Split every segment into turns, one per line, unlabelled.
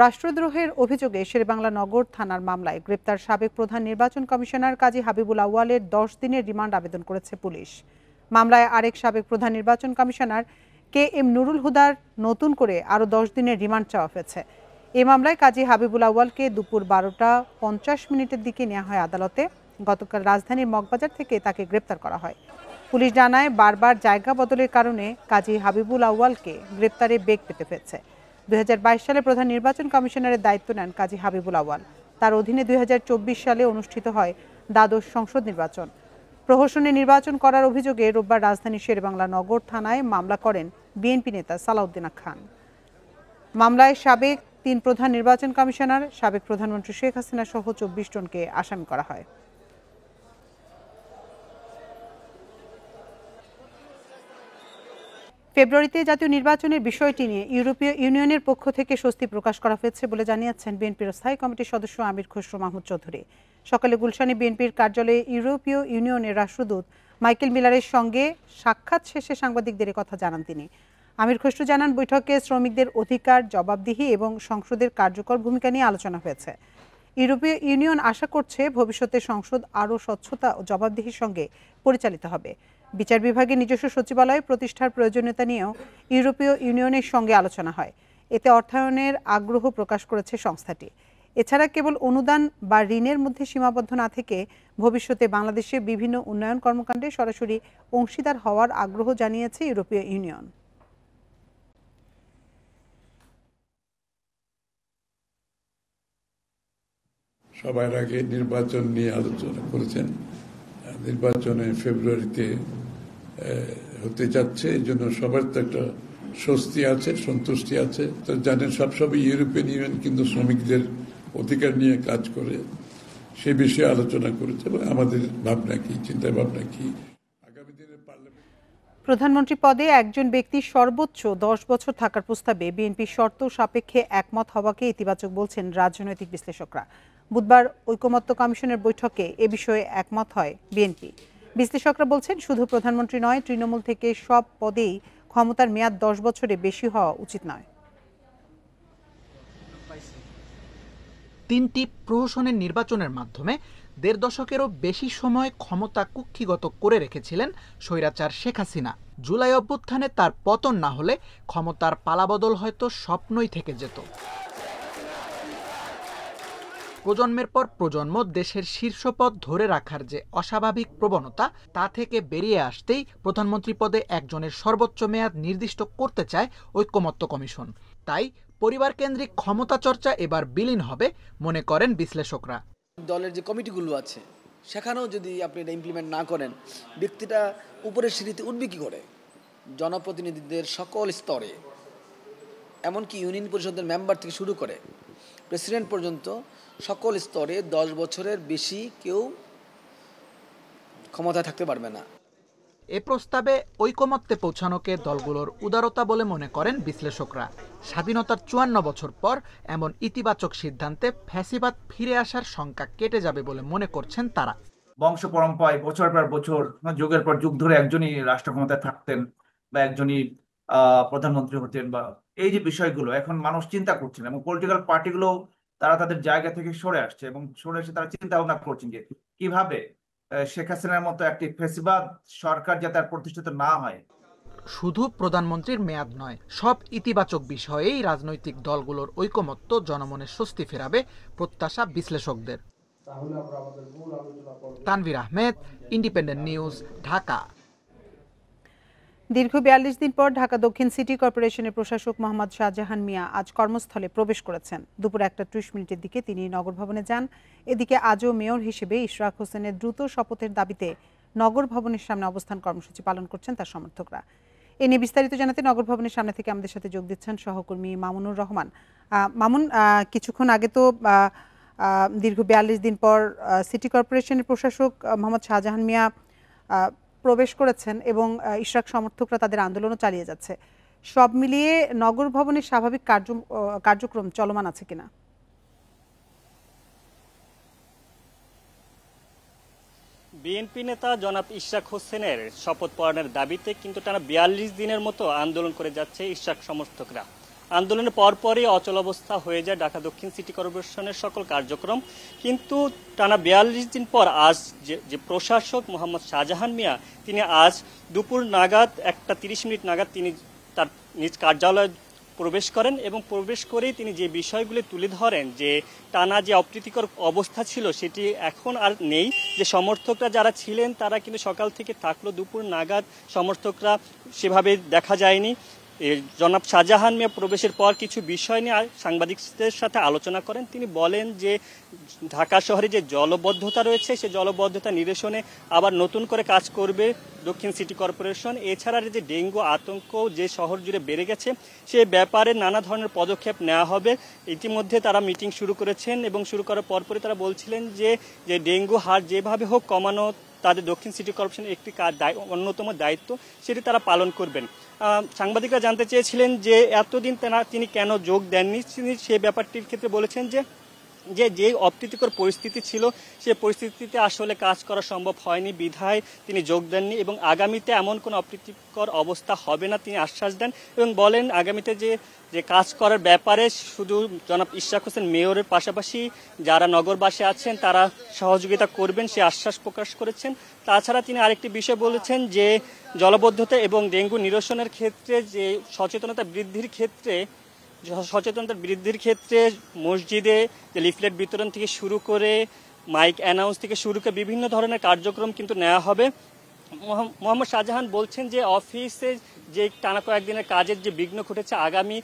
রাষ্ট্রদ্রোহের অভিযোগে শেরেবাংলা নগর থানার মামলায় গ্রেপ্তার সাবেক প্রধান নির্বাচন কমিশনার কাজী হাবিবুল আউয়ালের 10 দিনের রিমান্ড আবেদন করেছে পুলিশ। মামলায় আরেক সাবেক প্রধান নির্বাচন কমিশনার KM নুরুল হুদার নতুন করে আরও 10 দিনের রিমান্ড চাওয়া হয়েছে। এই মামলায় কাজী হাবিবুল আউয়ালকে দুপুর 12টা 50 দিকে নেওয়া হয় আদালতে। গতকাল রাজধানীর মগবাজার থেকে তাকে গ্রেপ্তার করা হয়। পুলিশ জানায়, বারবার জায়গা বদলের কারণে কাজী হাবিবুল আউয়ালকে গ্রেপ্তারে বেগ পেতে হয়েছে। 2022 সালে প্রধান নির্বাচন কমিশনারের দায়িত্ব নেন কাজী হাবিবুল আউয়াল। তার অধীনে 2024 সালে অনুষ্ঠিত হয় দ্বাদশ সংসদ নির্বাচন। প্রহসনে নির্বাচন করার অভিযোগে রোববার রাজধানীর শেরেবাংলা নগর থানায় মামলা করেন বিএনপি নেতা সালাউদ্দিন খান। মামলায় সাবেক 3 প্রধান নির্বাচন কমিশনার, সাবেক প্রধানমন্ত্রী শেখ হাসিনা সহ 24 জনকে আসামি করা হয়। ফেব্রুয়ারিতে জাতীয় নির্বাচনের বিষয়টি নিয়ে ইউরোপীয় ইউনিয়নের পক্ষ থেকে স্বস্তি প্রকাশ করা হয়েছে বলে জানিয়েছেন বিএনপির স্থায়ী কমিটির সদস্য আমির খসরু মাহমুদ চৌধুরী। সকালে গুলশানে বিএনপির কার্যালয়ে ইউরোপীয় ইউনিয়নের রাষ্ট্রদূত মাইকেল মিলারের সঙ্গে সাক্ষাৎ শেষে সাংবাদিকদের কথা জানান তিনি। আমির খসরু জানান, বৈঠকে শ্রমিকদের অধিকার, জবাবদিহি এবং সংসদের কার্যকর ভূমিকা নিয়ে আলোচনা হয়েছে। ইউরোপীয় ইউনিয়ন আশা করছে ভবিষ্যতে সংসদ আরও স্বচ্ছতা ও জবাবদিহির সঙ্গে পরিচালিত হবে। বিচার বিভাগের নিজস্ব সচিবালয় প্রতিষ্ঠার প্রয়োজনীয়তা নিয়েও ইউরোপীয় ইউনিয়নের সঙ্গে আলোচনা হয়। এতে অর্থায়নের আগ্রহ প্রকাশ করেছে সংস্থাটি। এছাড়া কেবল অনুদান বা ঋণের মধ্যে সীমাবদ্ধ না থেকে ভবিষ্যতে বাংলাদেশের বিভিন্ন উন্নয়ন কর্মকাণ্ডে সরাসরি অংশীদার হওয়ার আগ্রহ জানিয়েছে ইউরোপীয় ইউনিয়ন।
সবার আগে নির্বাচন নিয়ে আলোচনা করেছেন। নির্বাচনে ফেব্রুয়ারিতে হতে যাচ্ছে, এই জন্য সবার তো একটা স্বস্তি আছে, সন্তুষ্টি আছে। তো জানেন, সবসময় ইউরোপিয়ান ইউনিয়ন কিন্তু শ্রমিকদের অধিকার নিয়ে কাজ করে, সে বিষয়ে আলোচনা করেছে এবং আমাদের ভাবনা কি, চিন্তা ভাবনা কি আগামী দিনের পার্লামেন্ট।
প্রধানমন্ত্রী পদে একজন ব্যক্তি সর্বোচ্চ 10 বছর থাকার প্রস্তাবে বিএনপির শর্ত সাপেক্ষে একমত হওয়াকে ইতিবাচক বলছেন রাজনৈতিক বিশ্লেষকরা। বুধবার ঐকমত্য কমিশনের বৈঠকে এ বিষয়ে একমত হয় বিএনপি। বিশ্লেষকরা বলছেন, শুধু প্রধানমন্ত্রী নয়, তৃণমূল থেকে সব পদেই ক্ষমতার মেয়াদ 10 বছরের বেশি হওয়া উচিত নয়।
3টি প্রহসনের নির্বাচনের মাধ্যমে 1.5 দশকেরও বেশি সময় ক্ষমতা কুক্ষিগত করে রেখেছিলেন স্বৈরাচার শেখ হাসিনা। জুলাই অভ্যুত্থানে তার পতন না হলে ক্ষমতার পালাবদল হয়তো স্বপ্নই থেকে যেত। প্রজন্মের পর প্রজন্ম দেশের শীর্ষপদ ধরে রাখার যে অস্বাভাবিক প্রবণতা, তা থেকে বেরিয়ে আসতেই প্রধানমন্ত্রী পদে একজনের সর্বোচ্চ মেয়াদ নির্দিষ্ট করতে চায় ঐকমত্য কমিশন। তাই পরিবার কেন্দ্রিক ক্ষমতা চর্চা এবার বিলীন হবে মনে করেন বিশ্লেষকরা।
দলের যে কমিটিগুলো আছে সেখানেও যদি আপনি এটা ইমপ্লিমেন্ট না করেন, ব্যক্তিটা উপরের সিঁড়িতে উঠবে কী করে? জনপ্রতিনিধিদের সকল স্তরে, এমনকি ইউনিয়ন পরিষদের মেম্বার থেকে শুরু করে প্রেসিডেন্ট পর্যন্ত সকল স্তরে 10 বছরের বেশি কেউ ক্ষমতায় থাকতে পারবে না।
এ প্রস্তাবে ঐকমত্যে পৌঁছানোকে দলগুলোর উদারতা বলে মনে করেন বিশ্লেষকরা। স্বাধীনতার 54 বছর পর এমন ইতিবাচক সিদ্ধান্তে ফ্যাসিবাদ ফিরে আসার শঙ্কা কেটে যাবে বলে মনে করছেন তারা।
বংশ পরম্পরায় বছর পর বছর, যুগের পর যুগ ধরে একজনই রাষ্ট্র ক্ষমতায় থাকতেন বা একজনই প্রধানমন্ত্রী হতেন, বা এই যে বিষয়গুলো এখন মানুষ চিন্তা করছেন এবং পলিটিক্যাল পার্টিগুলো তারা তাদের জায়গা থেকে সরে আসছে এবং সরে এসে তারা চিন্তা ভাবনা করছেন যে কিভাবে শেখ হাসিনার মতো একটি ফ্যাসিবাদ সরকার যাতে আর প্রতিষ্ঠিত না হয়।
শুধু প্রধানমন্ত্রীর মেয়াদ নয়, সব ইতিবাচক বিষয়েই রাজনৈতিক দলগুলোর ঐকমত্য জনমনে স্বস্তি ফেরাবে প্রত্যাশা বিশ্লেষকদের। Tanvir Ahmed, independent news, Dhaka.
দীর্ঘ 42 দিন পর ঢাকা দক্ষিণ সিটি কর্পোরেশনের প্রশাসক মোহাম্মদ শাহজাহান মিয়া আজ কর্মস্থলে প্রবেশ করেছেন। দুপুর 1:30 দিকে তিনি নগর ভবনে যান। এদিকে আজও মেয়র হিসেবে ইশরাক হোসেনের দ্রুত শপথের দাবিতে নগর ভবনের সামনে অবস্থান কর্মসূচি পালন করছেন তার সমর্থকরা। এ নিয়ে বিস্তারিত জানাতে নগর ভবনের সামনে থেকে আমাদের সাথে যোগ দিচ্ছেন সহকর্মী মামুনুর রহমান। মামুন, কিছুক্ষণ আগে তো দীর্ঘ 42 দিন পর সিটি কর্পোরেশনের প্রশাসক মোহাম্মদ শাহজাহান মিয়া প্রবেশ করেছেন এবং ইশরাক সমর্থকরা তাদের আন্দোলনও চালিয়ে যাচ্ছে। সব মিলিয়ে নগর ভবনের স্বাভাবিক কার্যক্রম চলমান আছে কিনা?
বিএনপি নেতা জনাব ইশরাক হোসেনের শপথ পালনের দাবিতে কিন্তু টানা 42 দিনের মতো আন্দোলন করে যাচ্ছে ইশরাক সমর্থকরা। আন্দোলনের পরপরই অচলাবস্থা হয়ে যায় ঢাকা দক্ষিণ সিটি কর্পোরেশনের সকল কার্যক্রম। কিন্তু টানা ৪২ দিন পর আজ যে প্রশাসক মোহাম্মদ শাহজাহান মিয়া তিনি আজ দুপুর নাগাদ 1:30 নাগাদ তিনি তার নিজ কার্যালয়ে প্রবেশ করেন এবং প্রবেশ করেই তিনি যে বিষয়গুলি তুলে ধরেন যে টানা যে অপ্রীতিকর অবস্থা ছিল সেটি এখন আর নেই। যে সমর্থকরা যারা ছিলেন তারা কিন্তু সকাল থেকে থাকলো, দুপুর নাগাদ সমর্থকরা সেভাবে দেখা যায়নি। জনাব শাহজাহান মিয়া প্রবেশের পর কিছু বিষয় নিয়ে সাংবাদিকদের সাথে আলোচনা করেন। তিনি বলেন যে ঢাকা শহরে যে জলবদ্ধতা রয়েছে সেই জলবদ্ধতা নিরসনে আবার নতুন করে কাজ করবে দক্ষিণ সিটি কর্পোরেশন। এছাড়া যে ডেঙ্গু আতঙ্ক যে শহর জুড়ে বেড়ে গেছে সে ব্যাপারে নানা ধরনের পদক্ষেপ নেওয়া হবে। ইতিমধ্যে তারা মিটিং শুরু করেছেন এবং শুরু করার পরপরই তারা বলছিলেন যে ডেঙ্গু হার যেভাবে হোক কমানো তাদের দক্ষিণ সিটি কর্পোরেশনের একটি অন্যতম দায়িত্ব, সেটি তারা পালন করবেন। সাংবাদিকরা জানতে চেয়েছিলেন যে এতদিন তিনি কেন যোগ দেননি। তিনি সে ব্যাপারটির ক্ষেত্রে বলেছেন যে অপ্রীতিকর পরিস্থিতি ছিল সে পরিস্থিতিতে আসলে কাজ করা সম্ভব হয়নি বিধায় তিনি যোগ দেননি এবং আগামীতে এমন কোনো অপ্রীতিকর অবস্থা হবে না তিনি আশ্বাস দেন এবং বলেন আগামীতে যে কাজ করার ব্যাপারে শুধু জনাব ইশরাক হোসেন মেয়রের পাশাপাশি যারা নগরবাসী আছেন তারা সহযোগিতা করবেন সে আশ্বাস প্রকাশ করেছেন। তাছাড়া তিনি আরেকটি বিষয় বলেছেন যে জলবদ্ধতা এবং ডেঙ্গু নিরসনের ক্ষেত্রে যে সচেতনতা বৃদ্ধির ক্ষেত্রে মসজিদে যে লিফলেট বিতরণ থেকে শুরু করে মাইক অ্যানাউন্স থেকে শুরু করে বিভিন্ন ধরনের কার্যক্রম কিন্তু নেওয়া হবে। মোহাম্মদ শাহজাহান বলছেন যে অফিসে যে টানা কয়েকদিনের কাজের যে বিঘ্ন ঘটেছে আগামী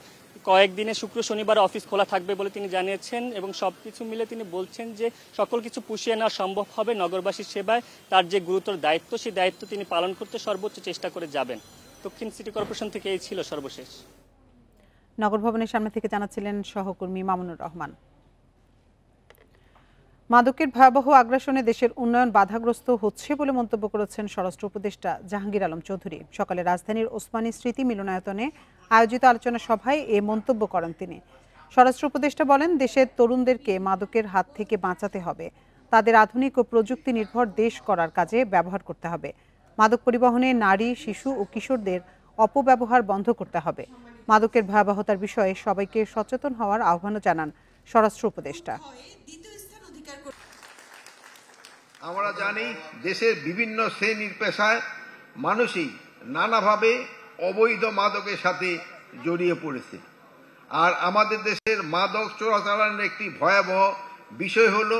কয়েকদিনে শুক্র শনিবার অফিস খোলা থাকবে বলে তিনি জানিয়েছেন এবং সবকিছু মিলে তিনি বলছেন যে সকল কিছু পুষিয়ে নেওয়া সম্ভব হবে। নগরবাসীর সেবায় তার যে গুরুতর দায়িত্ব সেই দায়িত্ব তিনি পালন করতে সর্বোচ্চ চেষ্টা করে যাবেন। দক্ষিণ সিটি কর্পোরেশন থেকে এই ছিল সর্বশেষ।
নগর ভবনের সামনে থেকে জানাচ্ছিলেন সহকর্মী মামুনুর রহমান। মাদকের ভয়াবহ আগ্রাসনে দেশের উন্নয়ন বাধাগ্রস্ত হচ্ছে বলে মন্তব্য করেছেন স্বরাষ্ট্র উপদেষ্টা জাহাঙ্গীর আলম চৌধুরী। সকালে রাজধানীর ওসমানী স্মৃতি মিলনায়তনে আয়োজিত আলোচনা সভায় এ মন্তব্য করেন তিনি। স্বরাষ্ট্র উপদেষ্টা বলেন দেশের তরুণদেরকে মাদকের হাত থেকে বাঁচাতে হবে, তাদের আধুনিক ও প্রযুক্তি নির্ভর দেশ করার কাজে ব্যবহার করতে হবে। মাদক পরিবহনে নারী, শিশু ও কিশোরদের অপব্যবহার বন্ধ করতে হবে। মাদকের ভয়াবহতার বিষয়ে সবাইকে সচেতন হওয়ার আহ্বানও জানান স্বরাষ্ট্র উপদেষ্টা।
আমরা জানি দেশের বিভিন্ন শ্রেণীর পেশায় মানুষই নানাভাবে অবৈধ মাদকের সাথে জড়িয়ে পড়েছে। আর আমাদের দেশের মাদক চোরাচালানের একটি ভয়াবহ বিষয় হল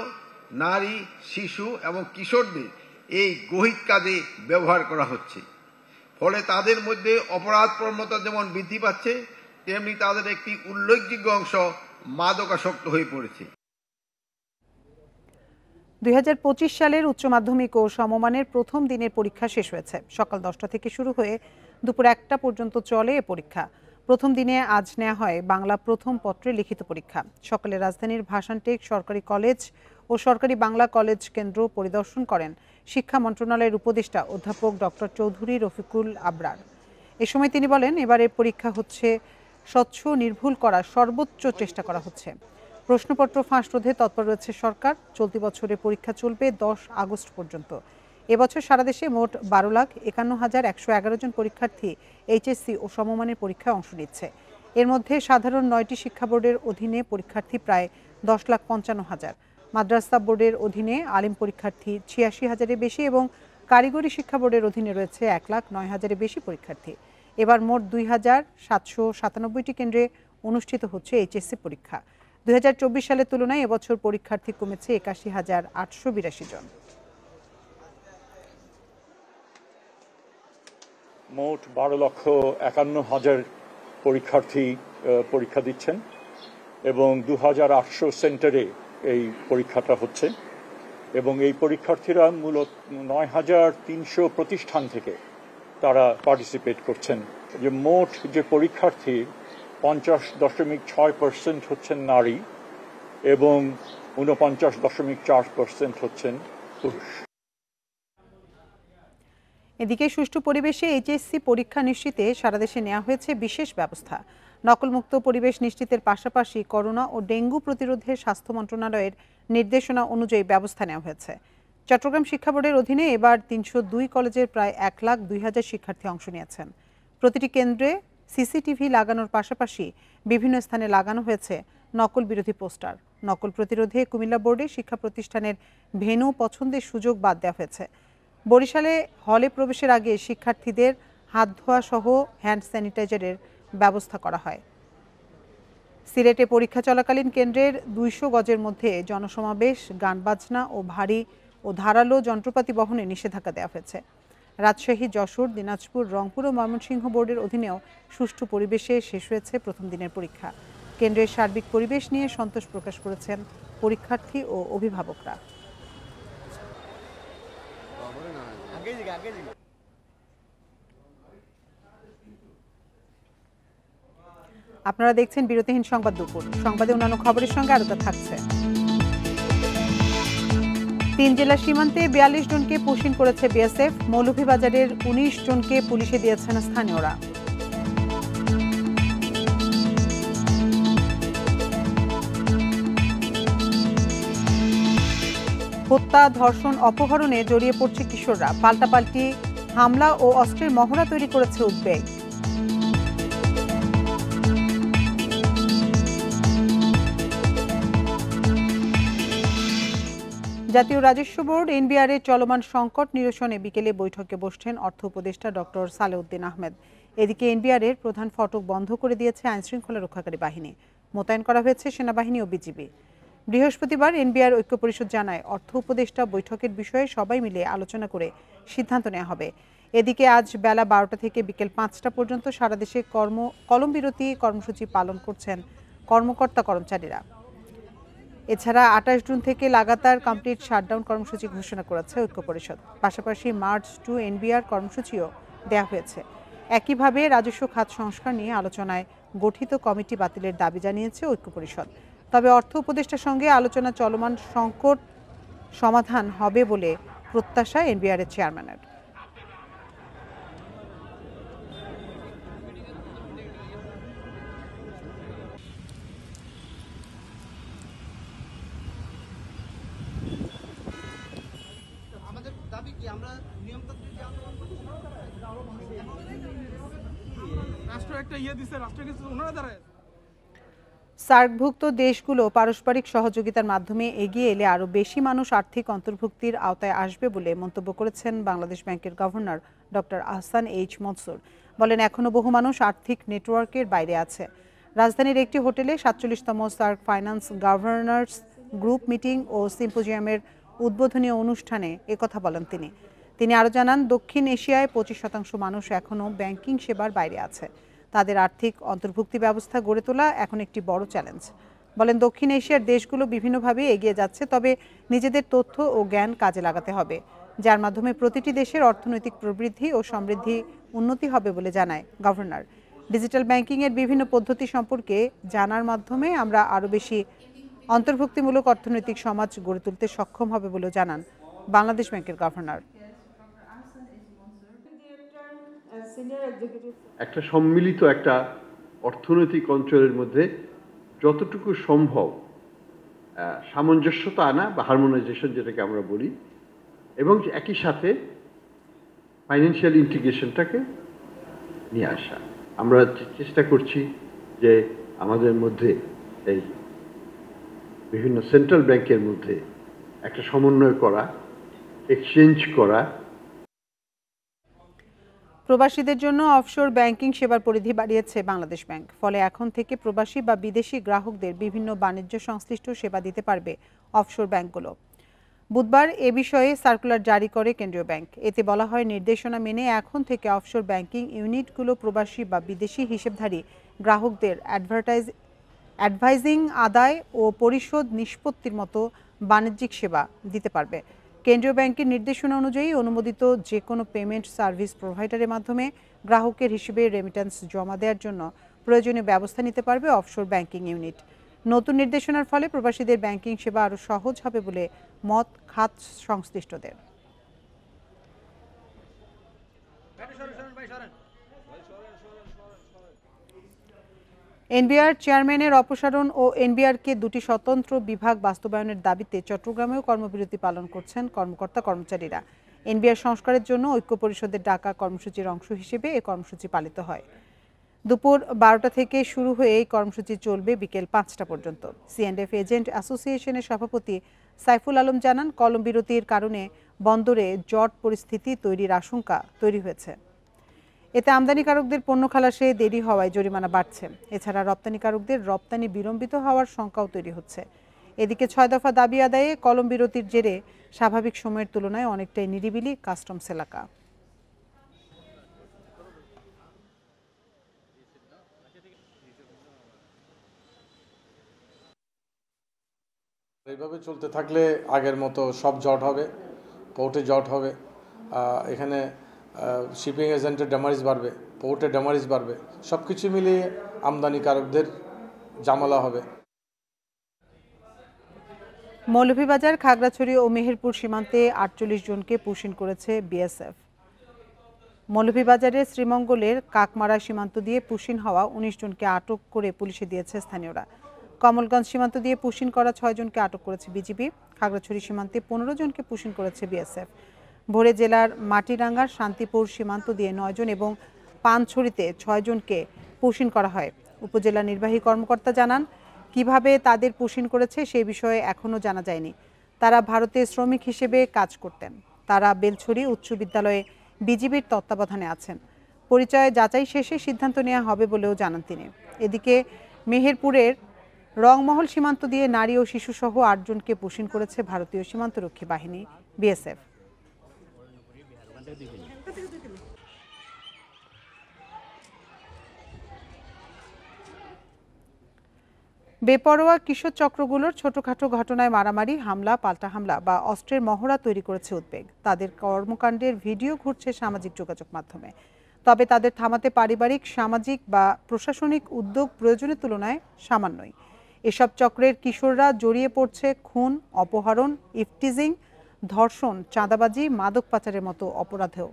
নারী, শিশু এবং কিশোরদের এই গহীন কাজে ব্যবহার করা হচ্ছে। ফলে তাদের মধ্যে অপরাধ প্রবণতা যেমন বৃদ্ধি পাচ্ছে তেমনি তাদের একটি উল্লেখযোগ্য অংশ মাদকাসক্ত হয়ে পড়েছে।
2025 সালের উচ্চ মাধ্যমিক ও সমমানের প্রথম দিনের পরীক্ষা শেষ হয়েছে। সকাল 10টা থেকে শুরু হয়ে দুপুর 1টা পর্যন্ত চলে এ পরীক্ষা। প্রথম দিনে আজ নেওয়া হয় বাংলা প্রথম পত্রে লিখিত পরীক্ষা। সকালে রাজধানীর ভাসানটেক সরকারি কলেজ ও সরকারি বাংলা কলেজ কেন্দ্র পরিদর্শন করেন শিক্ষা মন্ত্রণালয়ের উপদেষ্টা অধ্যাপক ডক্টর চৌধুরী রফিকুল আবরার। এ সময় তিনি বলেন এবারের পরীক্ষা হচ্ছে স্বচ্ছ, নির্ভুল করার সর্বোচ্চ চেষ্টা করা হচ্ছে। প্রশ্নপত্র ফাঁস রোধে তৎপর রয়েছে সরকার। চলতি বছরে পরীক্ষা চলবে 10 আগস্ট পর্যন্ত। এবছর সারা দেশে মোট 12,51,111 জন পরীক্ষার্থী এইচএসসি ও সমমানের পরীক্ষায় অংশ নিচ্ছে। এর মধ্যে সাধারণ 9টি শিক্ষা বোর্ডের অধীনে পরীক্ষার্থী প্রায় 10,55,000, মাদ্রাসা বোর্ডের অধীনে আলিম পরীক্ষার্থী 86,000-এর বেশি এবং কারিগরি শিক্ষা বোর্ডের অধীনে রয়েছে 1,09,000-এর বেশি পরীক্ষার্থী। এবার মোট 2,797টি কেন্দ্রে অনুষ্ঠিত হচ্ছে এইচএসসি পরীক্ষা। 2024 সালের তুলনায় এবছর পরীক্ষার্থী কমেছে 81,882 জন।
মোট 12,51,000 পরীক্ষার্থী পরীক্ষা দিচ্ছেন এবং 2,800 সেন্টারে এই পরীক্ষাটা হচ্ছে এবং এই পরীক্ষার্থীরা মূলত 9,300 প্রতিষ্ঠান থেকে তারা পার্টিসিপেট করছেন। যে মোট যে পরীক্ষার্থী 50.6% হচ্ছেন নারী এবং 49.4% হচ্ছেন পুরুষ।
এদিকে সুষ্ঠু পরিবেশে এইচএসসি পরীক্ষা নিশ্চিতে সারা দেশে নেওয়া হয়েছে বিশেষ ব্যবস্থা। নকলমুক্ত পরিবেশ নিশ্চিতের পাশাপাশি করোনা ও ডেঙ্গু প্রতিরোধে স্বাস্থ্য মন্ত্রণালয়ের নির্দেশনা অনুযায়ী ব্যবস্থা নেওয়া হয়েছে। চট্টগ্রাম শিক্ষা বোর্ডের অধীনে এবার 302 কলেজের প্রায় 1,02,000 শিক্ষার্থী অংশ নিয়েছেন। প্রতিটি কেন্দ্রে সিসিটিভি লাগানোর পাশাপাশি বিভিন্ন স্থানে লাগানো হয়েছে নকল বিরোধী পোস্টার। নকল প্রতিরোধে কুমিল্লা বোর্ডে শিক্ষা প্রতিষ্ঠানের ভেন্যু পছন্দের সুযোগ বাদ দেওয়া হয়েছে। বরিশালে হলে প্রবেশের আগে শিক্ষার্থীদের হাত ধোয়া সহ হ্যান্ড স্যানিটাইজারের ব্যবস্থা করা হয়। সিলেটে পরীক্ষা চলাকালীন কেন্দ্রের 200 গজের মধ্যে জনসমাবেশ, গান বাজনা ও ভারী ও ধারালো যন্ত্রপাতি বহনে নিষেধাজ্ঞা দেওয়া হয়েছে। রাজশাহী, যশোর, দিনাজপুর, রংপুর ও ময়মনসিংহ বোর্ডের অধীনেও সুষ্ঠু পরিবেশে শেষ হয়েছে প্রথম দিনের পরীক্ষা। কেন্দ্রের সার্বিক পরিবেশ নিয়ে সন্তোষ প্রকাশ করেছেন পরীক্ষার্থী ও অভিভাবকরা। আপনারা দেখছেন বিরতিহীন সংবাদ দুপুর। সংবাদে অন্যান্য খবরের সঙ্গে আরও থাকছে। 3 জেলা সীমান্তে 42 জনকে পুশিং করেছে বিএসএফ। মৌলভীবাজারের 19 জনকে পুলিশে দিয়েছেন স্থানীয়রা। হত্যা, ধর্ষণ, অপহরণে জড়িয়ে পড়ছে কিশোররা। পাল্টাপাল্টি হামলা ও অস্ত্রের মহড়া তৈরি করেছে উদ্বেগ। জাতীয় রাজস্ব বোর্ড এনবিআর এর চলমান সংকট নিরসনে বিকেলে বৈঠকে বসছেন অর্থ উপদেষ্টা ডক্টর সালেউদ্দিন আহমেদ। এদিকে এনবিআর এর প্রধান ফটক বন্ধ করে দিয়েছে আইনশৃঙ্খলা রক্ষাকারী বাহিনী। মোতায়েন করা হয়েছে সেনাবাহিনী ও বিজিবি। বৃহস্পতিবার এনবিআর ঐক্য পরিষদ জানায়, অর্থ উপদেষ্টা বৈঠকের বিষয়ে সবাই মিলে আলোচনা করে সিদ্ধান্ত নেওয়া হবে। এদিকে আজ বেলা 12টা থেকে বিকেল 5টা পর্যন্ত সারা দেশে কলম বিরতি কর্মসূচি পালন করছেন কর্মকর্তা কর্মচারীরা। এছাড়া 28 জুন থেকে লাগাতার কমপ্লিট শাটডাউন কর্মসূচি ঘোষণা করেছে ঐক্য পরিষদ। পাশাপাশি মার্চ টু এনবিআর কর্মসূচিও দেওয়া হয়েছে। একইভাবে রাজস্ব খাত সংস্কার নিয়ে আলোচনায় গঠিত কমিটি বাতিলের দাবি জানিয়েছে ঐক্য পরিষদ। তবে অর্থ উপদেষ্টার সঙ্গে আলোচনা চলমান সংকট সমাধান হবে বলে প্রত্যাশা এনবিআর এর চেয়ারম্যানের। সার্কভুক্ত দেশগুলো পারস্পরিক সহযোগিতার মাধ্যমে এগিয়ে এলে আরও বেশি মানুষ আর্থিক অন্তর্ভুক্তির আওতায় আসবে বলে মন্তব্য করেছেন বাংলাদেশ ব্যাংকের governor doctor Ahsan H Mansur. বলেন, এখনও বহু মানুষ আর্থিক নেটওয়ার্কের বাইরে আছে। রাজধানীর একটি হোটেলে 47তম SAARC finance governors group meeting ও সিম্পোজিয়ামের উদ্বোধনী অনুষ্ঠানে একথা বলেন তিনি আরও জানান, দক্ষিণ এশিয়ায় 25% মানুষ এখনও ব্যাংকিং সেবার বাইরে আছে। তাদের আর্থিক অন্তর্ভুক্তি ব্যবস্থা গড়ে তোলা এখন একটি বড় চ্যালেঞ্জ। বলেন, দক্ষিণ এশিয়ার দেশগুলো বিভিন্নভাবে এগিয়ে যাচ্ছে, তবে নিজেদের তথ্য ও জ্ঞান কাজে লাগাতে হবে, যার মাধ্যমে প্রতিটি দেশের অর্থনৈতিক প্রবৃদ্ধি ও সমৃদ্ধি উন্নতি হবে বলে জানায় গভর্নর। ডিজিটাল ব্যাংকিংয়ের বিভিন্ন পদ্ধতি সম্পর্কে জানার মাধ্যমে আমরা আরও বেশি অন্তর্ভুক্তিমূলক অর্থনৈতিক সমাজ গড়ে তুলতে সক্ষম হবে বলে জানান বাংলাদেশ ব্যাংকের গভর্নর।
একটা সম্মিলিত একটা অর্থনৈতিক অঞ্চলের মধ্যে যতটুকু সম্ভব সামঞ্জস্যতা আনা বা হারমোনাইজেশন যেটাকে আমরা বলি, এবং একই সাথে ফাইন্যান্সিয়াল ইন্টিগ্রেশনটাকে নিয়ে আসা। আমরা চেষ্টা করছি যে আমাদের মধ্যে এই বিভিন্ন সেন্ট্রাল ব্যাংকের মধ্যে একটা সমন্বয় করা, এক্সচেঞ্জ করা।
প্রবাসীদের জন্য অফশোর ব্যাংকিং সেবার পরিধি বাড়িয়েছে বাংলাদেশ ব্যাংক। ফলে এখন থেকে প্রবাসী বা বিদেশি গ্রাহকদের বিভিন্ন বাণিজ্য সংশ্লিষ্ট সেবা দিতে পারবে অফশোর ব্যাংকগুলো। বুধবার এ বিষয়ে সার্কুলার জারি করে কেন্দ্রীয় ব্যাংক। এতে বলা হয়, নির্দেশনা মেনে এখন থেকে অফশোর ব্যাংকিং ইউনিটগুলো প্রবাসী বা বিদেশি হিসেবধারী গ্রাহকদের অ্যাডভাইজিং, আদায় ও পরিশোধ নিষ্পত্তির মতো বাণিজ্যিক সেবা দিতে পারবে। কেন্দ্রীয় ব্যাংকের নির্দেশনা অনুযায়ী অনুমোদিত যে কোনো পেমেন্ট সার্ভিস প্রোভাইডারের মাধ্যমে গ্রাহকের হিসেবে রেমিট্যান্স জমা দেওয়ার জন্য প্রয়োজনীয় ব্যবস্থা নিতে পারবে অফশোর ব্যাংকিং ইউনিট। নতুন নির্দেশনার ফলে প্রবাসীদের ব্যাংকিং সেবা আরও সহজ হবে বলে মত খাত সংশ্লিষ্টদের। এনবিআর চেয়ারম্যানের অপসারণ ও এনবিআরকে দুটি স্বতন্ত্র বিভাগ বাস্তবায়নের দাবিতে চট্টগ্রামেও কর্মবিরতি পালন করছেন কর্মকর্তা কর্মচারীরা। এনবিআর সংস্কারের জন্য ঐক্য পরিষদের ডাকা কর্মসূচির অংশ হিসেবে এ কর্মসূচি পালিত হয়। দুপুর 12টা থেকে শুরু হয়ে এই কর্মসূচি চলবে বিকেল 5টা পর্যন্ত। সিএনএফ এজেন্ট অ্যাসোসিয়েশনের সভাপতি সাইফুল আলম জানান, কলম বিরতির কারণে বন্দরে জট পরিস্থিতি তৈরির আশঙ্কা তৈরি হয়েছে। এতে আমদানিকারকদের পণ্য খালাসে দেরি হওয়ায় জরিমানা বাড়ছে। এছাড়া রপ্তানিকারকদের রপ্তানি বিলম্বিত হওয়ার শঙ্কাও তৈরি হচ্ছে। এদিকে 6 দফা দাবি আদায়ে কলম বিরতির জেরে স্বাভাবিক সময়ের তুলনায় অনেকটাই নিরিবিলি কাস্টমস এলাকা।
এইভাবে চলতে থাকলে আগের মতো সব জট হবে, পোর্টে জট হবে, এখানে শিপিং এজেন্টের ড্যামারেজ বাড়বে, পোর্টে ড্যামারেজ বাড়বে, সব কিছু মিলিয়ে আমদানিকারকদের ঝামেলা হবে।
মৌলভীবাজার, খাগড়াছড়ি ও মেহেরপুর সীমান্তে 48 জনকে পুশিন করেছে বিএসএফ। মৌলভীবাজারের শ্রীমঙ্গলের কাকমারা সীমান্ত দিয়ে পুশিন হওয়া 19 জনকে আটক করে পুলিশে দিয়েছে স্থানীয়রা। কমলগঞ্জ সীমান্ত দিয়ে পুশিন করা 6 জনকে আটক করেছে বিজিবি। খাগড়াছড়ি সীমান্তে 15 জনকে পুশিন করেছে বিএসএফ। ভোরে জেলার মাটিরাঙ্গার শান্তিপুর সীমান্ত দিয়ে 9 জন এবং পানছড়িতে 6 জনকে পুশিন করা হয়। উপজেলা নির্বাহী কর্মকর্তা জানান, কিভাবে তাদের পুশিন করেছে সেই বিষয়ে এখনও জানা যায়নি। তারা ভারতে শ্রমিক হিসেবে কাজ করতেন। তারা বেলছড়ি উচ্চ বিদ্যালয়ে বিজিবির তত্ত্বাবধানে আছেন। পরিচয় যাচাই শেষে সিদ্ধান্ত নেওয়া হবে বলেও জানান তিনি। এদিকে মেহেরপুরের রংমহল সীমান্ত দিয়ে নারী ও শিশুসহ 8 জনকে পুশিন করেছে ভারতীয় সীমান্তরক্ষী বাহিনী বিএসএফ। বেপরোয়া কিশোর চক্রগুলোর ছোটখাটো ঘটনায় মারামারি, হামলা, পাল্টা হামলা বা অস্ত্রের মহড়া তৈরি করেছে উদ্বেগ। তাদের কর্মকাণ্ডের ভিডিও ঘুরছে সামাজিক যোগাযোগ মাধ্যমে। তবে তাদের থামাতে পারিবারিক, সামাজিক বা প্রশাসনিক উদ্যোগ প্রয়োজনের তুলনায় সামান্যই। এসব চক্রের কিশোররা জড়িয়ে পড়ছে খুন, অপহরণ, ইফটিজিং, ধর্ষণ, চাঁদাবাজি, মাদক পাচারের মতো অপরাধেও।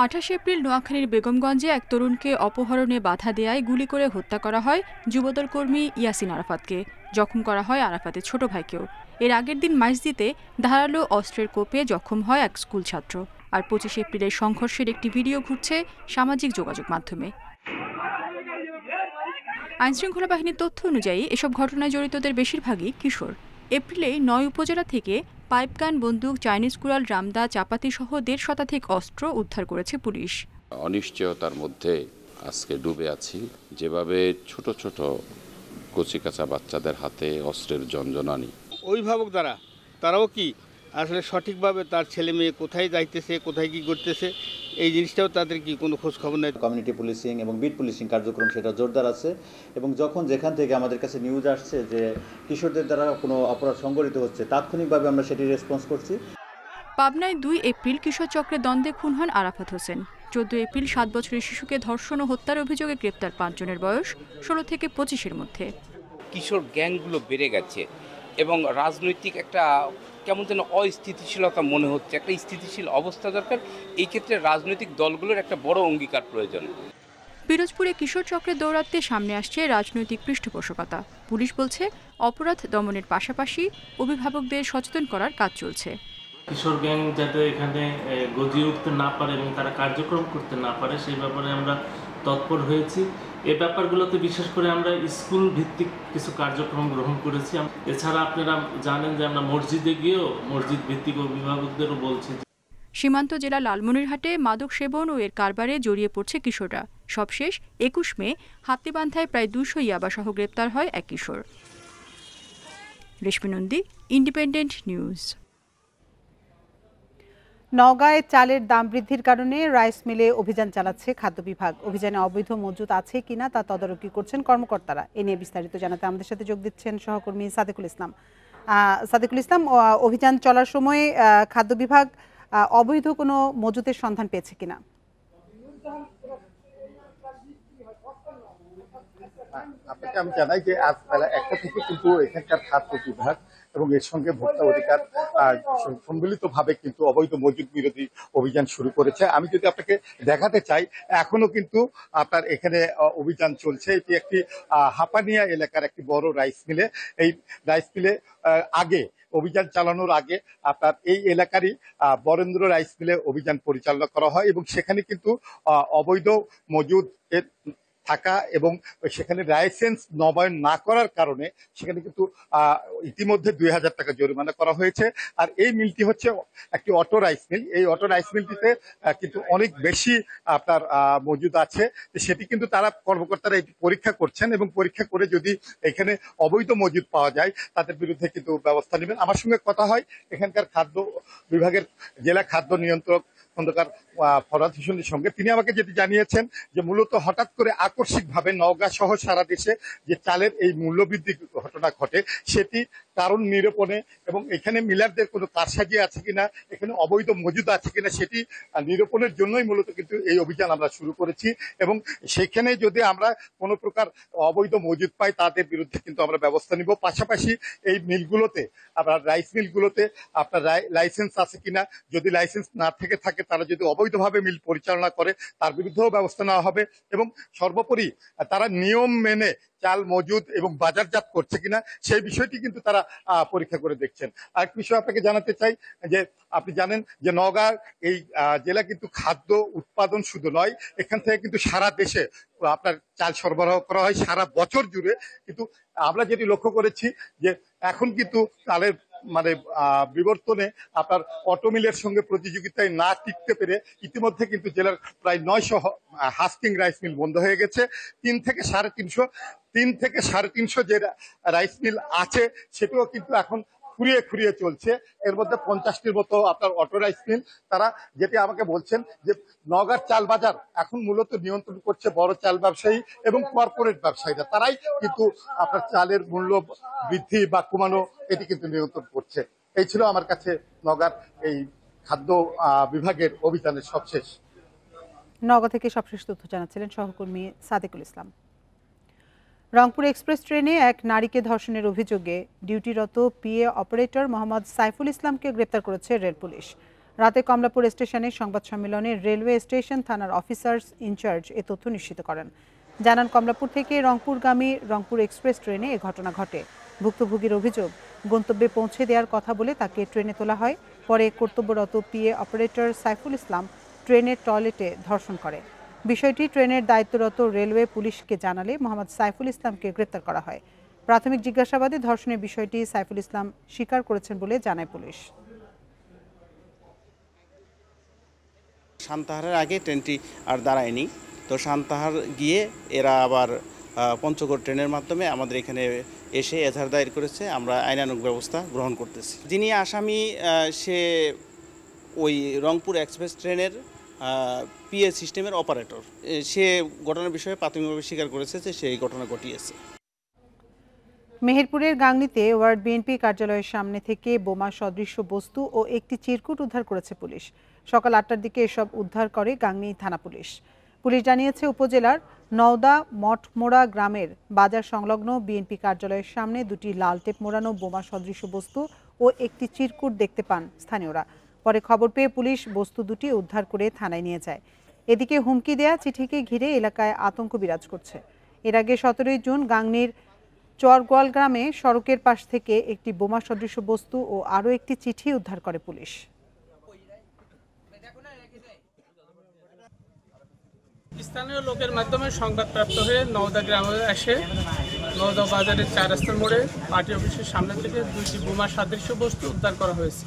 28 এপ্রিল নোয়াখালীর বেগমগঞ্জে এক তরুণকে অপহরণে বাধা দেয়ায় গুলি করে হত্যা করা হয় যুবদল কর্মী ইয়াসিন আরাফাতকে। জখম করা হয় আরাফাতের ছোট ভাইকেও। এর আগের দিন মাইজদিতে ধারালো অস্ত্রের কোপে জখম হয় এক স্কুল ছাত্র। আর 25 এপ্রিলের সংঘর্ষের একটি ভিডিও ঘুরছে সামাজিক যোগাযোগ মাধ্যমে। আইনশৃঙ্খলা বাহিনীর তথ্য অনুযায়ী এসব ঘটনায় জড়িতদের বেশিরভাগই কিশোর। এপ্রিলে 9 উপজেলা থেকে পাইপগান, বন্দুক, চাইনিজ কুড়াল, রামদা, চাপাতি সহ 1.5 শতাধিক অস্ত্র উদ্ধার করেছে পুলিশ।
অনিশ্চয়তার মধ্যে আজকে ডুবে আছি। যেভাবে ছোট ছোট কচিকাঁচা বাচ্চাদের হাতে অস্ত্রের ঝনঝনানি,
অভিভাবক তারাও কি আসলে সঠিকভাবে তার ছেলে মেয়ে কোথায় যাইতেছে, কোথায় কি করতেছে, এই জিনিসটাও তাদের কি কোনো খোঁজ খবর নেই।
কমিউনিটি পুলিশিং এবং বিট পুলিশিং কার্যক্রম সেটা জোরদার আছে এবং যখন যেখান থেকে আমাদের কাছে নিউজ আসছে যে কিশোরদের দ্বারা কোনো অপরাধ সংঘটিত হচ্ছে, তাৎক্ষণিকভাবে আমরা সেটি রেসপন্স করছি।
পাবনায় 2 এপ্রিল কিশোর চক্রে দ্বন্দ্বে খুন হন আরাফাত হোসেন। 14 এপ্রিল 7 বছরের শিশুকে ধর্ষণ ও হত্যার অভিযোগে গ্রেপ্তার 5 জনের বয়স 16 থেকে 25-এর মধ্যে।
কিশোর গ্যাংগুলো বেড়ে গেছে এবং রাজনৈতিক একটা কেমন যেন অস্থিতিশীলতা মনে হচ্ছে। একটা স্থিতিশীল অবস্থা দরকার। এই ক্ষেত্রে রাজনৈতিক দলগুলোর একটা বড় অঙ্গীকার প্রয়োজন।
পিরোজপুরে কিশোর চক্রের দৌরাত্ম্যে সামনে আসছে রাজনৈতিক পৃষ্ঠপোষকতা। পুলিশ বলছে অপরাধ দমনের পাশাপাশি অভিভাবকদের সচেতন করার কাজ চলছে।
কিশোর গ্যাং যাতে এখানে গজিয়ে উঠতে না পারে এবং তারা কার্যক্রম করতে না পারে সেই ব্যাপারে আমরা তৎপর হয়েছি। এই ব্যাপারগুলোতে বিশেষ করে আমরা স্কুল ভিত্তিক কিছু কার্যক্রম গ্রহণ করেছি। এছাড়া আপনারা জানেন যে আমরা মসজিদে গিয়েও মসজিদ ভিত্তিক অভিভাবকদেরও বলছি।
সীমান্ত জেলা লালমনিরহাটে মাদক সেবন ও এর কারবারে জড়িয়ে পড়ছে কিশোররা। সবশেষ 21 মে হাতিবান্ধায় প্রায় 200 ইয়াবাসহ গ্রেপ্তার হয় এক কিশোর। রেশমি নন্দী, ইন্ডিপেন্ডেন্ট নিউজ।
নওগাঁয় চালের দাম বৃদ্ধির কারণে রাইস মিলে অভিযান চালাচ্ছে খাদ্য বিভাগ। অভিযানে অবৈধ মজুত আছে কিনা তা তদারকি করছেন কর্মকর্তারা। এ নিয়ে বিস্তারিত জানাতে আমাদের সাথে যোগ দিচ্ছেন সহকর্মী সাদেকুল ইসলাম। সাদেকুল ইসলাম, অভিযান চলার সময় খাদ্য বিভাগ অবৈধ কোনো মজুতের সন্ধান পেয়েছে কিনা?
আপনাকে আমি জানাই যে আজ বেলা 1টা থেকে কিন্তু এখানকার খাদ্য বিভাগ এবং এর সঙ্গে ভোক্তা অধিকার সম্মিলিতভাবে কিন্তু অবৈধ মজুদ বিরোধী অভিযান শুরু করেছে। আমি যদি আপনাকে দেখাতে চাই, এখনো কিন্তু আপনার এখানে অভিযান চলছে। এটি একটি হাপানিয়া এলাকার একটি বড় রাইস মিলে। এই রাইস মিলে আগে অভিযান চালানোর আগে আপনার এই এলাকারই বরেন্দ্র রাইস মিলে অভিযান পরিচালনা করা হয় এবং সেখানে কিন্তু অবৈধ মজুদ এর থাকা এবং সেখানে লাইসেন্স নবায়ন না করার কারণে সেখানে কিন্তু ইতিমধ্যে 2000 টাকা জরিমানা করা হয়েছে। আর এই মিলটি হচ্ছে একটি অটো রাইস মিল। এই অটো রাইস মিলটিতে কিন্তু অনেক বেশি আপনার মজুদ আছে, সেটি কিন্তু তারা কর্মকর্তারা এটি পরীক্ষা করছেন এবং পরীক্ষা করে যদি এখানে অবৈধ মজুদ পাওয়া যায় তাদের বিরুদ্ধে কিন্তু ব্যবস্থা নেবেন। আমার সঙ্গে কথা হয় এখানকার খাদ্য বিভাগের জেলা খাদ্য নিয়ন্ত্রক খন্দকার ফরহাদ হোসেনের সঙ্গে। তিনি আমাকে যেটি জানিয়েছেন যে মূলত হঠাৎ করে আকস্মিকভাবে নওগাঁ সহ সারা দেশে যে চালের এই মূল্যবৃদ্ধি ঘটনা ঘটে সেটি কারণ নিরূপণে এবং এখানে মিলারদের কোনো কারসাজি আছে কিনা, এখানে অবৈধ মজুদ আছে কিনা সেটি নিরূপণের জন্যই মূলত কিন্তু এই অভিযান আমরা শুরু করেছি এবং সেখানে যদি আমরা কোনো প্রকার অবৈধ মজুদ পাই তাদের বিরুদ্ধে কিন্তু আমরা ব্যবস্থা নিব। পাশাপাশি এই মিলগুলোতে আপনার রাইস মিলগুলোতে আপনার লাইসেন্স আছে কিনা, যদি লাইসেন্স না থেকে থাকে তারা যদি অবৈধভাবে মিল পরিচালনা করে তার বিরুদ্ধেও ব্যবস্থা নেওয়া হবে এবং সর্বোপরি তারা নিয়ম মেনে চাল মজুদ এবং বাজারজাত করছে কিনা সেই বিষয়টি কিন্তু তারা পরীক্ষা করে দেখছেন। আরেক বিষয় আপনাকে জানাতে চাই যে আপনি জানেন যে নওগাঁ এই জেলা কিন্তু খাদ্য উৎপাদন শুধু নয়, এখান থেকে কিন্তু সারা দেশে আপনার চাল সরবরাহ করা হয় সারা বছর জুড়ে। কিন্তু আমরা যেটি লক্ষ্য করেছি যে এখন কিন্তু চালের মানে বিবর্তনে আপনার অটো মিলের সঙ্গে প্রতিযোগিতায় না টিকতে পেরে ইতিমধ্যে কিন্তু জেলার প্রায় 900 হাস্কিং রাইস মিল বন্ধ হয়ে গেছে। 3 থেকে 350 যে রাইস মিল আছে সেটিও কিন্তু এখন খুঁড়িয়ে চলছে। এর মধ্যে 50টির মতো আপনার অটো রাইস মিল। তারা যেটি আমাকে বলছেন যে নওগাঁর চাল বাজার এখন মূলত নিয়ন্ত্রণ করছে বড় চাল ব্যবসায়ী এবং কর্পোরেট ব্যবসায়ীরা। তারাই কিন্তু আপনার চালের মূল্য বৃদ্ধি বা কমানো এটি কিন্তু নিয়ন্ত্রণ করছে। এই ছিল আমার কাছে নওগাঁর এই খাদ্য বিভাগের অভিযানের সবশেষ।
নওগাঁ থেকে সবশেষ তথ্য জানাচ্ছিলেন সহকর্মী সাদেকুল ইসলাম। রংপুর এক্সপ্রেস ট্রেনে এক নারীকে ধর্ষণের অভিযোগে ডিউটিরত পিএ অপারেটর মোহাম্মদ সাইফুল ইসলামকে গ্রেপ্তার করেছে রেল পুলিশ। রাতে কমলাপুর স্টেশনে সংবাদ সম্মেলনে রেলওয়ে স্টেশন থানার অফিসার্স ইনচার্জ এ তথ্য নিশ্চিত করেন। জানান, কমলাপুর থেকে রংপুরগামী রংপুর এক্সপ্রেস ট্রেনে এ ঘটনা ঘটে। ভুক্তভোগীর অভিযোগ, গন্তব্যে পৌঁছে দেওয়ার কথা বলে তাকে ট্রেনে তোলা হয়। পরে কর্তব্যরত পিএ অপারেটর সাইফুল ইসলাম ট্রেনের টয়লেটে ধর্ষণ করে। বিষয়টি ট্রেনের দায়িত্বরত রেলওয়ে পুলিশকে জানালে মোহাম্মদ সাইফুল ইসলামকে গ্রেপ্তার করা হয়। প্রাথমিক জিজ্ঞাসাবাদে ধর্ষণের বিষয়টি সাইফুল ইসলাম স্বীকার করেছেন বলে জানায় পুলিশ।
সান্তাহারের আগে ট্রেনটি আর দাঁড়ায়নি, তো সান্তাহার গিয়ে এরা আবার পঞ্চগড় ট্রেনের মাধ্যমে আমাদের এখানে এসে এজাহার দায়ের করেছে। আমরা আইনানুগ ব্যবস্থা গ্রহণ করতেছি। যিনি আসামি সে ওই রংপুর এক্সপ্রেস ট্রেনের পিএ সিস্টেমের অপারেটর। সে ঘটনার বিষয়ে প্রাথমিকভাবে স্বীকার করেছে যে সে এই ঘটনা ঘটিয়েছে।
মেহেরপুরের গাংনীতে ওয়ার্ড বিএনপি কার্যালয়ের সামনে থেকে বোমা সদৃশ্য বস্তু ও একটি চিরকুট উদ্ধার করেছে পুলিশ। সকাল 8টার দিকে এসব উদ্ধার করে গাংনী থানা পুলিশ। পুলিশ জানিয়েছে, উপজেলার নওদা মঠমোড়া গ্রামের বাজার সংলগ্ন বিএনপি কার্যালয়ের সামনে দুটি লাল টেপ মোড়ানো বোমা সদৃশ্য বস্তু ও একটি চিরকুট দেখতে পান স্থানীয়রা। পরে খবর পেয়ে পুলিশ বস্তু দুটি উদ্ধার করে থানায় নিয়ে যায়। এদিকে হুমকি দেয়া চিঠিকে ঘিরে এলাকায় আতঙ্ক বিরাজ করছে। এর আগে 17 জুন গাংনীর চরগোয়াল গ্রামে সড়কের পাশ থেকে একটি বোমা সদৃশ্য বস্তু ও আরও একটি চিঠি উদ্ধার করে পুলিশ।
স্থানীয় লোকের মাধ্যমে সংবাদপ্রাপ্ত হয়ে নওদা গ্রামে এসে নওদা বাজারের 4 রাস্তার মোড়ে পার্টি অফিসের সামনে থেকে দুইটি বোমা সদৃশ্য বস্তু উদ্ধার করা হয়েছে।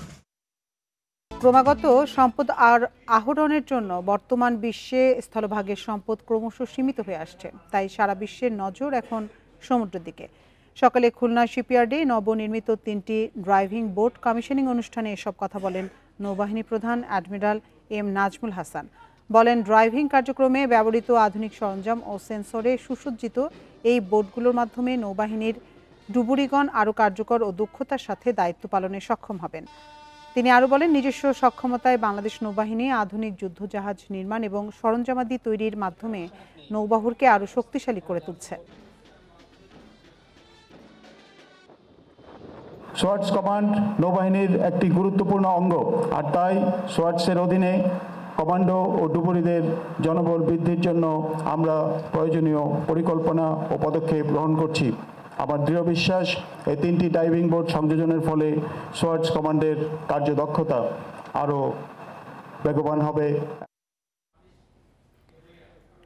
ক্রমাগত সম্পদ আহরণের জন্য বর্তমান বিশ্বে স্থলভাগের সম্পদ ক্রমশ সীমিত হয়ে আসছে। তাই সারা বিশ্বের নজর এখন সমুদ্রের দিকে। সকালে খুলনা শিপইয়ার্ডে নবনির্মিত 3টি ড্রাইভিং বোট কমিশনিং অনুষ্ঠানে এসব কথা বলেন নৌবাহিনী প্রধান অ্যাডমিরাল এম নাজমুল হাসান। বলেন, ড্রাইভিং কার্যক্রমে ব্যবহৃত আধুনিক সরঞ্জাম ও সেন্সরে সুসজ্জিত এই বোটগুলোর মাধ্যমে নৌবাহিনীর ডুবুরিগণ আরও কার্যকর ও দক্ষতার সাথে দায়িত্ব পালনে সক্ষম হবেন। তিনি আরও বলেন, নিজস্ব সক্ষমতায় বাংলাদেশ নৌবাহিনী আধুনিক যুদ্ধজাহাজ নির্মাণ এবং সরঞ্জামাদি তৈরির মাধ্যমে নৌবহরকে আরও শক্তিশালী করে তুলছে।
সোয়ার্ডস কমান্ড নৌবাহিনীর একটি গুরুত্বপূর্ণ অঙ্গ, আর তাই সোয়ার্ডসের অধীনে কমান্ডো ও ডুবুরিদের জনবল বৃদ্ধির জন্য আমরা প্রয়োজনীয় পরিকল্পনা ও পদক্ষেপ গ্রহণ করছি। আমার দৃঢ় বিশ্বাস এই 3টি ডাইভিং বোট সংযোজনের ফলে সোয়ার্ডস কমান্ডের কার্যদক্ষতা আরও বেগবান হবে।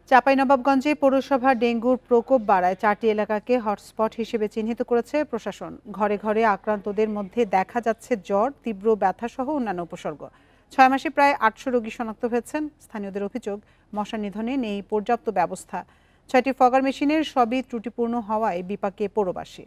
চাঁপাইনবাবগঞ্জে পৌরসভার ডেঙ্গুর প্রকোপ বাড়ায় 4টি এলাকাকে হটস্পট হিসেবে চিহ্নিত করেছে প্রশাসন। ঘরে ঘরে আক্রান্তদের মধ্যে দেখা যাচ্ছে জ্বর, তীব্র ব্যথাসহ অন্যান্য উপসর্গ। 6 মাসে প্রায় 800 রোগী শনাক্ত হয়েছেন। স্থানীয়দের অভিযোগ, মশা নিধনে নেই পর্যাপ্ত ব্যবস্থা। 6টি ফগার মেশিনের সবই ত্রুটিপূর্ণ হওয়ায় বিপাকে পৌরবাসী।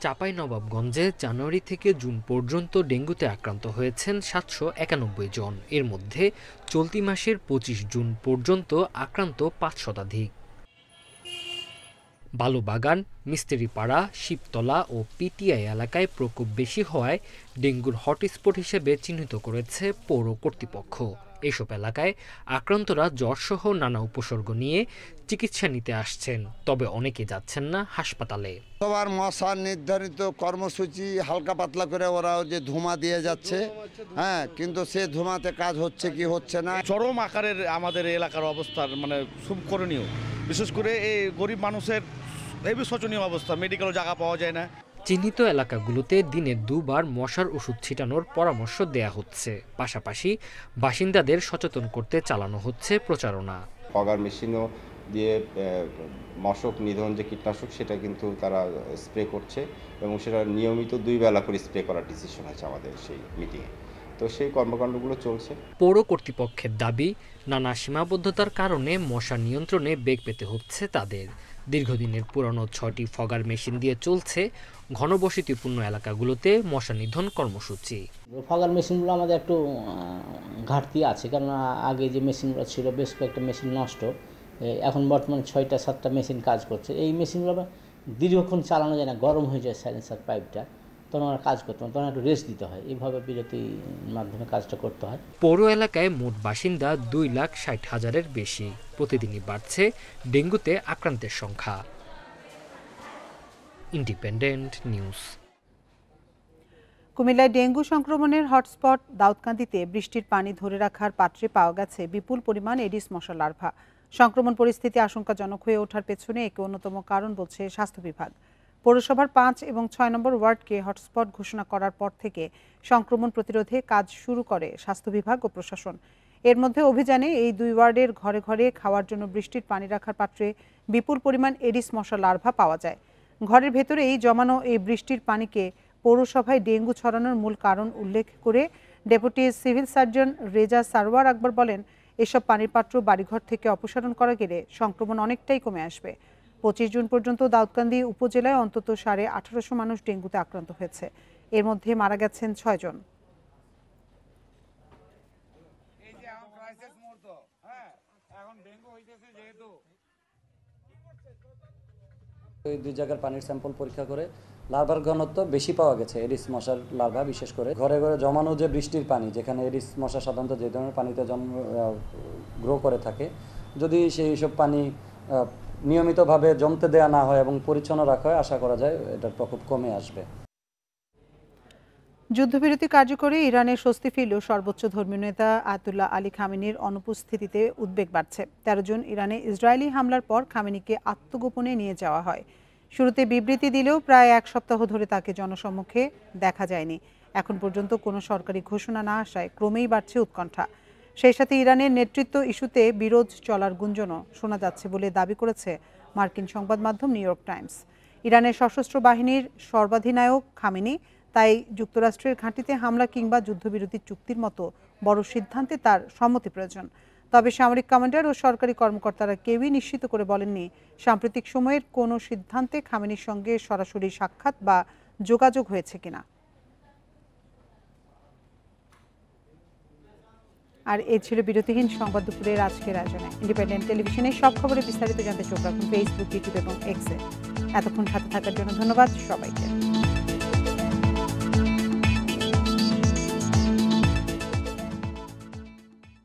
চাঁপাইনবাবগঞ্জে জানুয়ারি থেকে জুন পর্যন্ত ডেঙ্গুতে আক্রান্ত হয়েছেন 791 জন। এর মধ্যে চলতি মাসের 25 জুন পর্যন্ত আক্রান্ত 5 শতাধিক। বালুবাগান, মিস্ত্রিপাড়া, শিবতলা ও পিটিআই এলাকায় প্রকোপ বেশি হওয়ায় ডেঙ্গুর হটস্পট হিসেবে চিহ্নিত করেছে পৌর কর্তৃপক্ষ। এসব এলাকায় আক্রান্তরা জ্বরসহ নানা উপসর্গ নিয়ে চিকিৎসা নিতে আসছেন, তবে অনেকে যাচ্ছেন না হাসপাতালে।
সবার মশার নির্ধারিত কর্মসূচি হালকা পাতলা করে ওরা যে ধোঁয়া দিয়ে যাচ্ছে, হ্যাঁ, কিন্তু সে ধোঁয়াতে কাজ হচ্ছে কি হচ্ছে না।
চরম আকারের আমাদের এলাকার অবস্থা মানে খুব করণীয়, বিশেষ করে এই গরিব মানুষের হেবি শোচনীয় অবস্থা, মেডিকেল জায়গা পাওয়া যায় না।
চিহ্নিত এলাকাগুলোতে দিনে 2 বার মশার ওষুধ ছিটানোর পরামর্শ দেয়া হচ্ছে। পাশাপাশি বাসিন্দাদের সচেতন করতে চালানো হচ্ছে প্রচারণা।
ফগার মেশিনও দিয়ে মশক নিধন যে কীটনাশক সেটা কিন্তু তারা স্প্রে করছে এবং সেটা নিয়মিত 2 বেলা করে স্প্রে করার ডিসিশন আছে আমাদের সেই মিটিংয়ে। তো সেই কর্মকাণ্ডগুলো চলছে।
পৌর কর্তৃপক্ষের দাবি, নানা সীমাবদ্ধতার কারণে মশা নিয়ন্ত্রণে বেগ পেতে হচ্ছে তাদের। দীর্ঘদিনের পুরনো 6টি ফগার মেশিন দিয়ে চলছে ঘনবসতিপূর্ণ এলাকাগুলোতে মশা নিধন কর্মসূচি।
ফগার মেশিনগুলো আমাদের একটু ঘাটতি আছে, কারণ আগে যে মেশিনগুলো ছিল বেশ কয়েকটা মেশিন নষ্ট, এখন বর্তমানে 6টা-7টা মেশিন কাজ করছে। এই মেশিনগুলো দীর্ঘক্ষণ চালানো যায় না, গরম হয়ে যায় সাইলেন্সার পাইপটা, তখন আমরা কাজ করতে হয়, তখন একটু রেস্ট দিতে হয়, এইভাবে বিরতির মাধ্যমে কাজটা করতে হয়।
পৌর এলাকায় মোট বাসিন্দা 2,60,000-এর বেশি। প্রতিদিনই বাড়ছে ডেঙ্গুতে আক্রান্তের সংখ্যা। Independent news.
কুমিল্লায় ডেঙ্গু সংক্রমণের হটস্পট দাউদকান্দিতে বৃষ্টির পানি ধরে রাখার পাত্রে পাওয়া গেছে বিপুল পরিমাণ এডিস মশার লার্ভা। সংক্রমণ পরিস্থিতি আশঙ্কাজনক হয়ে ওঠার পেছনে একে অন্যতম কারণ বলছে স্বাস্থ্য বিভাগ। পৌরসভার 5 এবং 6 নম্বর ওয়ার্ডকে হটস্পট ঘোষণা করার পর থেকে সংক্রমণ প্রতিরোধে কাজ শুরু করে স্বাস্থ্য বিভাগ ও প্রশাসন। এর মধ্যে অভিযানে এই 2 ওয়ার্ডের ঘরে ঘরে খাওয়ার জন্য বৃষ্টির পানি রাখার পাত্রে বিপুল পরিমাণ এডিস মশার লার্ভা পাওয়া যায়। ঘরের ভেতরে এই জমানো এই বৃষ্টির পানিকে পৌরসভায় ডেঙ্গু ছড়ানোর মূল কারণ উল্লেখ করে deputy civil surgeon Reza Sarwar Akbar বলেন, এসব পানির পাত্র বাড়িঘর থেকে অপসারণ করা গেলে সংক্রমণ অনেকটাই কমে আসবে। 25 জুন পর্যন্ত দাউদকান্দি উপজেলায় অন্তত 1850 মানুষ ডেঙ্গুতে আক্রান্ত হয়েছে। এর মধ্যে মারা গেছেন 6 জন।
এই 2 জায়গার পানির স্যাম্পল পরীক্ষা করে লার্ভার ঘনত্ব বেশি পাওয়া গেছে এডিস মশার লার্ভা। বিশেষ করে ঘরে ঘরে জমানো যে বৃষ্টির পানি, যেখানে এডিস মশা সাধারণত যে ধরনের পানিতে গ্রো করে থাকে, যদি সেই সব পানি নিয়মিতভাবে জমতে দেওয়া না হয় এবং পরিচ্ছন্ন রাখা হয়, আশা করা যায় এটার প্রকোপ কমে আসবে।
যুদ্ধবিরতি কার্যকরে ইরানের স্বস্তি ফিরল সর্বোচ্চ ধর্মীয় নেতা আয়াতুল্লাহ আলী খামেনির অনুপস্থিতিতে উদ্বেগ বাড়ছে। 13 জুন ইরানে ইসরায়েলি হামলার পর খামেনিকে আত্মগোপনে নিয়ে যাওয়া হয়। শুরুতে বিবৃতি দিলেও প্রায় 1 সপ্তাহ ধরে তাকে জনসম্মুখে দেখা যায়নি। এখন পর্যন্ত কোনো সরকারি ঘোষণা না আসায় ক্রমেই বাড়ছে উৎকণ্ঠা। সেই সাথে ইরানের নেতৃত্ব ইস্যুতে বিরোধ চলার গুঞ্জনও শোনা যাচ্ছে বলে দাবি করেছে মার্কিন সংবাদ মাধ্যম নিউ ইয়র্ক টাইমস। ইরানের সশস্ত্র বাহিনীর সর্বাধিনায়ক খামেনি তাই যুক্তরাষ্ট্রের ঘাঁটিতে হামলা কিংবা যুদ্ধবিরতি চুক্তির মতো বড় সিদ্ধান্তে তার সম্মতি প্রয়োজন। তবে সামরিক কমান্ডার ও সরকারি কর্মকর্তারা কেউই নিশ্চিত করে বলেননি সাম্প্রতিক সময়ের কোনো সিদ্ধান্তে খামেনির সঙ্গে সরাসরি সাক্ষাৎ বা যোগাযোগ হয়েছে কিনা। আর এই ছিল বিরতিহীন সংবাদ দুপুরের আজকের আয়োজনে। ইন্ডিপেন্ডেন্ট টেলিভিশনের সব খবরে বিস্তারিত জানতে চোখ রাখুন ফেসবুক, ইউটিউব এবং এক্সে। এতক্ষণ সাথে থাকার জন্য ধন্যবাদ সবাইকে।